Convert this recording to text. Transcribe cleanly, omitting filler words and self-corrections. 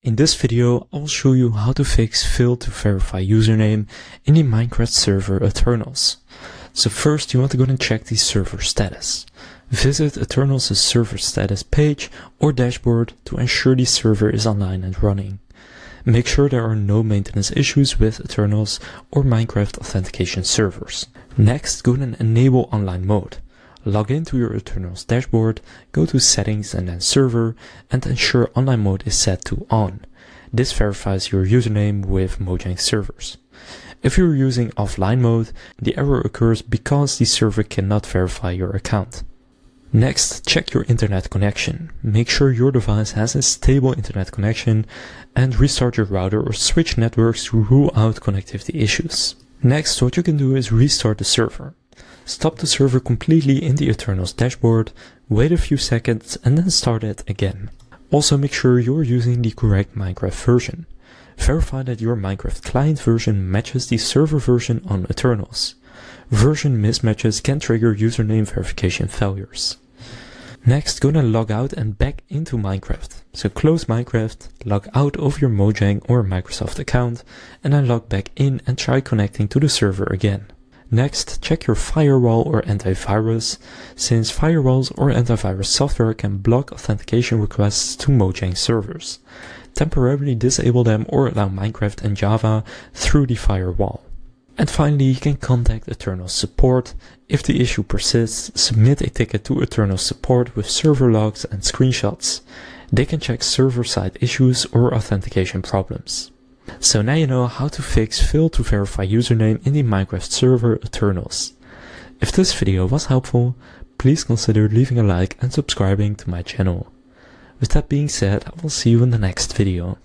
In this video, I will show you how to fix fail to verify username in the Minecraft server Eternals. So first you want to go and check the server status. Visit Eternals' server status page or dashboard to ensure the server is online and running. Make sure there are no maintenance issues with Eternals or Minecraft authentication servers. Next, go and enable online mode. Log into your Eternals dashboard, go to settings and then server, and ensure online mode is set to on. This verifies your username with Mojang servers. If you're using offline mode, the error occurs because the server cannot verify your account. Next, check your internet connection. Make sure your device has a stable internet connection and restart your router or switch networks to rule out connectivity issues. Next, what you can do is restart the server. Stop the server completely in the Eternals dashboard, wait a few seconds and then start it again. Also make sure you're using the correct Minecraft version. Verify that your Minecraft client version matches the server version on Eternals. Version mismatches can trigger username verification failures. Next, go and log out and back into Minecraft. So close Minecraft, log out of your Mojang or Microsoft account, and then log back in and try connecting to the server again. Next, check your firewall or antivirus, since firewalls or antivirus software can block authentication requests to Mojang servers. Temporarily disable them or allow Minecraft and Java through the firewall. And finally, you can contact Eternals support. If the issue persists, submit a ticket to Eternals support with server logs and screenshots. They can check server-side issues or authentication problems. So now you know how to fix fail to verify username in the Minecraft server Eternals. If this video was helpful, please consider leaving a like and subscribing to my channel. With that being said, I will see you in the next video.